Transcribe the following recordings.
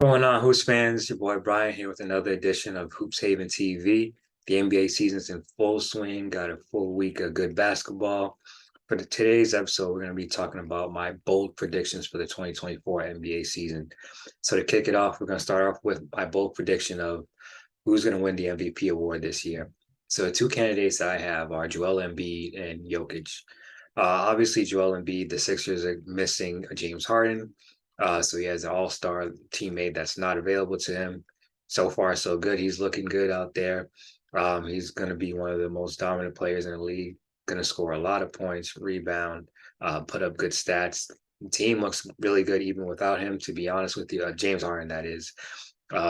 Going on, Hoops fans? Your boy Brian here with another edition of Hoops Haven TV. The NBA season's in full swing. Got a full week of good basketball. For today's episode, we're going to be talking about my bold predictions for the 2024 NBA season. So to kick it off, we're going to start off with my bold prediction of who's going to win the MVP award this year. So the two candidates that I have are Joel Embiid and Jokic. Obviously, Joel Embiid, the Sixers are missing James Harden. So he has an all-star teammate that's not available to him. So far, so good. He's looking good out there. He's going to be one of the most dominant players in the league. Going to score a lot of points, rebound, put up good stats. The team looks really good even without him. To be honest with you, James Harden, that is.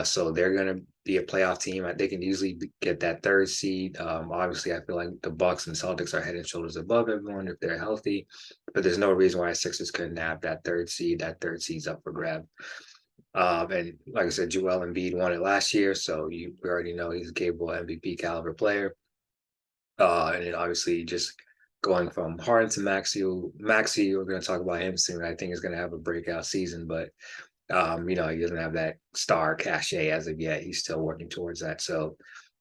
So they're going to be a playoff team. They can easily get that third seed. Obviously, I feel like the Bucks and Celtics are head and shoulders above everyone if they're healthy, but there's no reason why Sixers couldn't nab that third seed. That third seed's up for grab. And like I said, Joel Embiid won it last year, so we already know he's a capable MVP caliber player. And then obviously just going from Harden to Maxey, we're going to talk about him soon. I think he's going to have a breakout season, but he doesn't have that star cachet as of yet. He's still working towards that. So,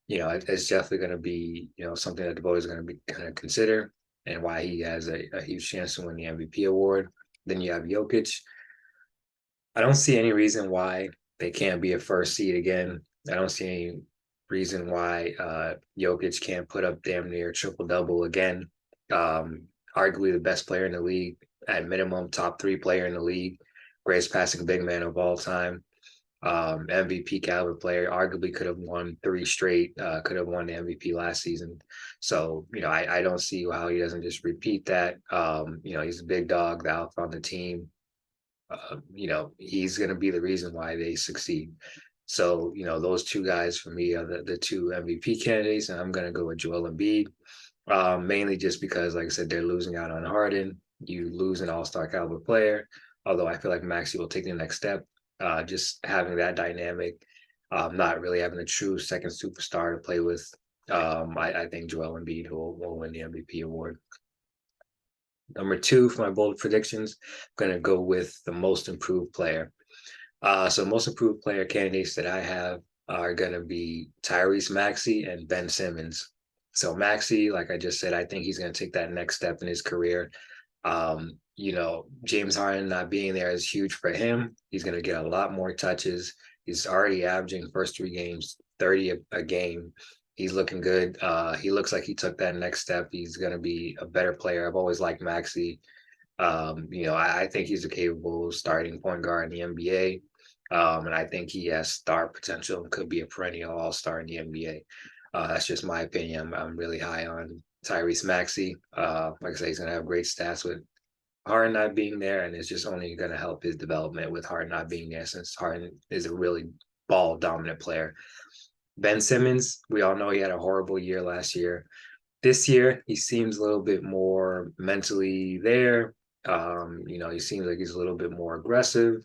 it's definitely going to be, something that the voters are going to be kind of consider and why he has a huge chance to win the MVP award. Then you have Jokic. I don't see any reason why they can't be a first seed again. I don't see any reason why Jokic can't put up damn near triple double again. Arguably the best player in the league, at minimum, top three player in the league, greatest passing big man of all time, MVP caliber player. Arguably could have won three straight. Could have won the MVP last season. So I don't see how he doesn't just repeat that. He's a big dog, the alpha on the team. He's going to be the reason why they succeed. So, those two guys for me are the two MVP candidates, and I'm going to go with Joel Embiid, mainly just because, like I said, they're losing out on Harden. You lose an all-star caliber player, although I feel like Maxey will take the next step. Just having that dynamic, not really having a true second superstar to play with. I think Joel Embiid will win the MVP award. Number two for my bold predictions, I'm going to go with the most improved player. So most improved player candidates that I have are going to be Tyrese Maxey and Ben Simmons. So Maxey, like I just said, I think he's going to take that next step in his career. James Harden not being there is huge for him. He's going to get a lot more touches. He's already averaging first three games 30 a game. He's looking good. He looks like he took that next step. He's going to be a better player. I've always liked Maxey. I think he's a capable starting point guard in the NBA. And I think he has star potential and could be a perennial all-star in the NBA. That's just my opinion. I'm really high on Tyrese Maxey. Like I say, he's going to have great stats with Harden not being there, and it's just only going to help his development with Harden not being there, since Harden is a really ball dominant player. Ben Simmons, we all know he had a horrible year last year. This year, he seems a little bit more mentally there. He seems like he's a little bit more aggressive,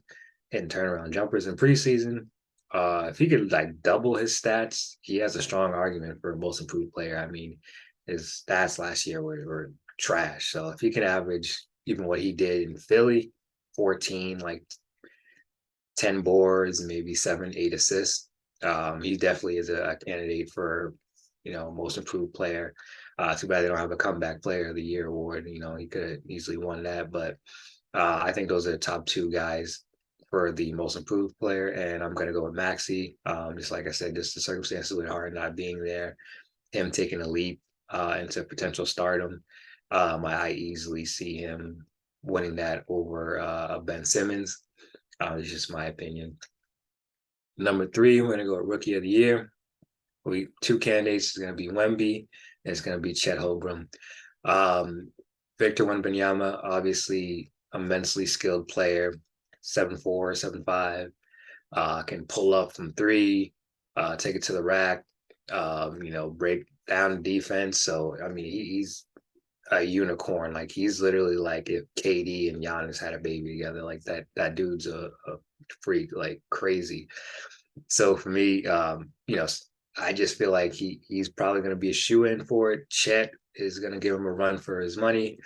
hitting turnaround jumpers in preseason. If he could double his stats, he has a strong argument for most improved player. I mean, his stats last year were trash. So if he can average even what he did in Philly, 14, 10 boards, maybe 7, 8 assists, he definitely is a candidate for, most improved player. Too bad they don't have a comeback player of the year award. He could have easily won that, but I think those are the top two guys for the most improved player, and I'm going to go with Maxey. Just like I said, just the circumstances with Harden not being there, him taking a leap into potential stardom. I easily see him winning that over Ben Simmons. It's just my opinion. Number three, we're going to go with Rookie of the Year. Two candidates is going to be Wemby, and it's going to be Chet Holmgren. Victor Wembanyama, obviously immensely skilled player, 7'4", 7'5", can pull up from three, take it to the rack, break down defense. So, I mean, he's a unicorn. Like, he's literally like if KD and Giannis had a baby together. Like, that dude's a freak, like crazy. So for me, I just feel like he's probably going to be a shoe-in for it. Chet is going to give him a run for his money.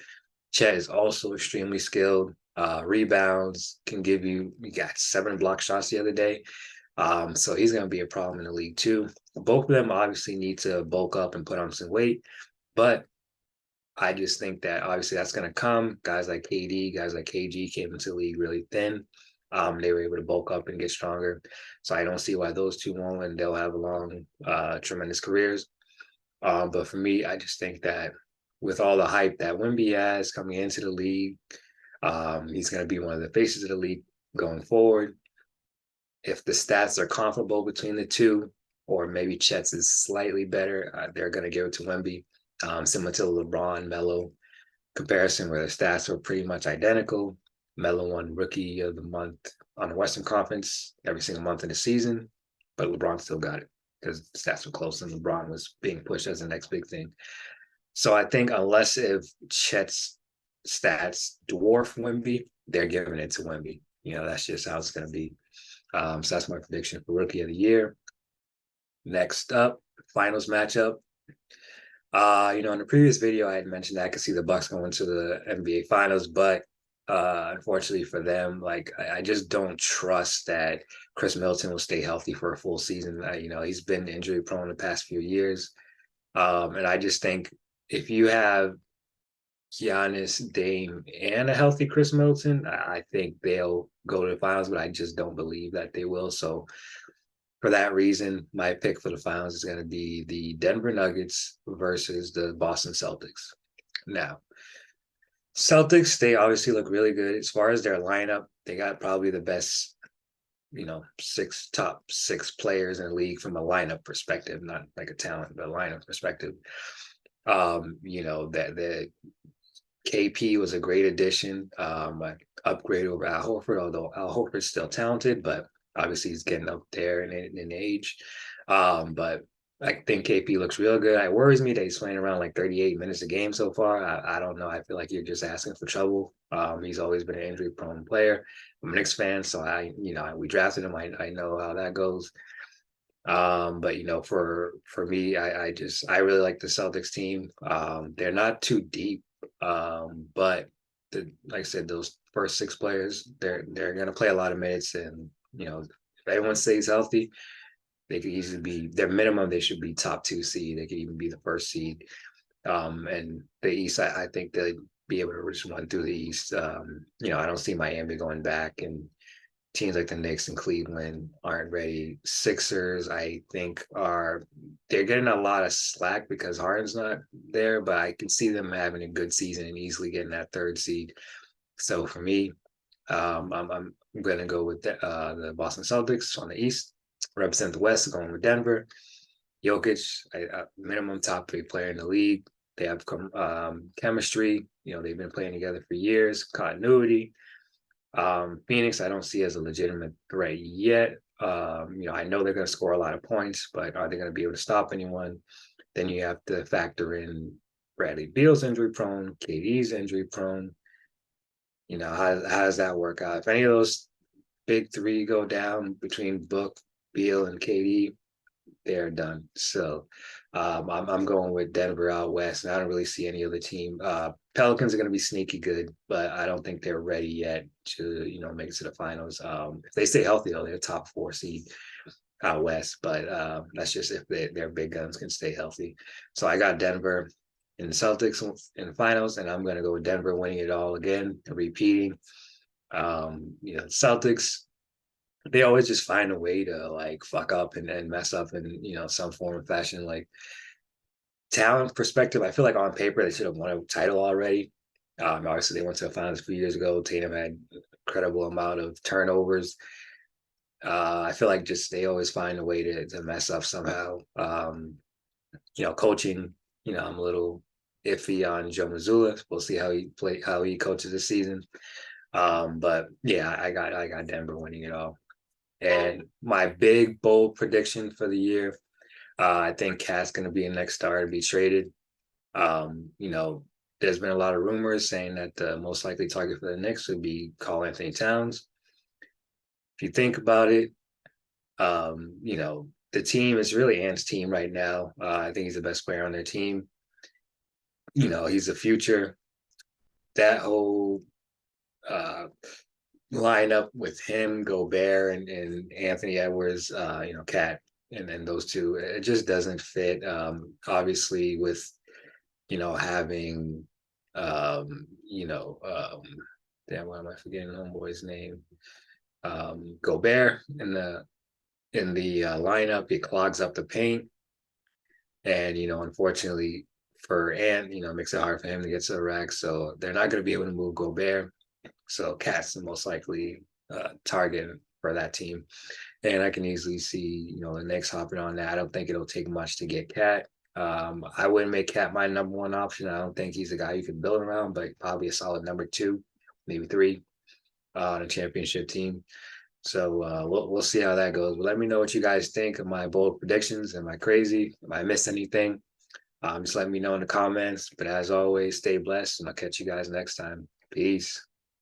Chet is also extremely skilled. rebounds, can give you. We got 7 block shots the other day. So he's going to be a problem in the league too. Both of them obviously need to bulk up and put on some weight, but I just think that obviously that's going to come. Guys like KD, guys like KG came into the league really thin. They were able to bulk up and get stronger. So I don't see why those two won't, and they'll have long, tremendous careers. But for me, I just think that with all the hype that Wemby has coming into the league, he's going to be one of the faces of the league going forward. If the stats are comparable between the two, or maybe Chet's is slightly better, they're going to give it to Wemby. Similar to the LeBron Melo comparison, where the stats were pretty much identical. Melo won Rookie of the Month on the Western Conference every single month in the season, but LeBron still got it because stats were close and LeBron was being pushed as the next big thing. So I think unless if Chet's stats dwarf Wemby, they're giving it to Wemby. That's just how it's going to be. So that's my prediction for Rookie of the Year. Next up, finals matchup. In the previous video, I had mentioned that I could see the Bucks going to the NBA Finals, but unfortunately for them, like I just don't trust that Chris Middleton will stay healthy for a full season. He's been injury prone the past few years, and I just think if you have Giannis, Dame, and a healthy Chris Middleton, I think they'll go to the finals, but I just don't believe that they will. So for that reason, my pick for the finals is going to be the Denver Nuggets versus the Boston Celtics. Now, Celtics, they obviously look really good. As far as their lineup, they got probably the best, top six players in the league from a lineup perspective, not like a talent, but a lineup perspective. That the KP was a great addition, upgrade over Al Horford, although Al Horford's still talented, but obviously he's getting up there in age. But I think KP looks real good. It worries me that he's playing around like 38 minutes a game so far. I don't know. I feel like you're just asking for trouble. He's always been an injury prone player. I'm a Knicks fan, so we drafted him. I know how that goes. But for me, I really like the Celtics team. They're not too deep, but like I said, those first 6 players, they're gonna play a lot of minutes, and if everyone stays healthy, they could easily be their minimum. They should be top 2 seed. They could even be the first seed. And the East, I think they'd be able to just run through the East. I don't see Miami going back, and teams like the Knicks and Cleveland aren't ready. Sixers, I think, they're getting a lot of slack because Harden's not there, but I can see them having a good season and easily getting that 3rd seed. So for me, I'm going to go with the Boston Celtics on the East. Represent the West, going with Denver. Jokic, minimum top 3 player in the league. They have chemistry. They've been playing together for years. Continuity. Phoenix, I don't see as a legitimate threat yet. I know they're going to score a lot of points, but are they going to be able to stop anyone? Then you have to factor in Bradley Beal's injury prone, KD's injury prone. How does that work out? If any of those big 3 go down between Book, Beal, and KD, they're done. So I'm going with Denver out west, and I don't really see any other team. Pelicans are going to be sneaky good, but I don't think they're ready yet to make it to the finals. If they stay healthy, though, they're top 4 seed out west, but that's just if their big guns can stay healthy. So I got Denver in the Celtics in the finals, and I'm going to go with Denver winning it all again and repeating. Celtics, they always just find a way to like fuck up and mess up in some form of fashion. Like, talent perspective, I feel like on paper they should have won a title already. Obviously they went to the finals a few years ago. Tatum had an incredible amount of turnovers. I feel like just they always find a way to mess up somehow. Coaching, I'm a little iffy on Joe Mazzulla. We'll see how he coaches this season. But yeah, I got Denver winning it all. And my big bold prediction for the year, I think KAT's going to be the next star to be traded. There's been a lot of rumors saying that the most likely target for the Knicks would be Karl-Anthony Towns. If you think about it, the team is really Ant's team right now. I think he's the best player on their team. He's the future. That whole lineup with him, Gobert, and Anthony Edwards, Cat, and then those two. It just doesn't fit. Obviously, with having damn, why am I forgetting homeboy's name? Gobert in the lineup, it clogs up the paint, and unfortunately for Ant, makes it hard for him to get to the rack. So they're not going to be able to move Gobert. So Cat's the most likely target for that team. And I can easily see, the Knicks hopping on that. I don't think it'll take much to get Cat. I wouldn't make Cat my number one option. I don't think he's a guy you can build around, but probably a solid number two, maybe three on a championship team. So we'll see how that goes. But let me know what you guys think of my bold predictions. Am I crazy? Am I missed anything? Just let me know in the comments. But as always, stay blessed, and I'll catch you guys next time. Peace.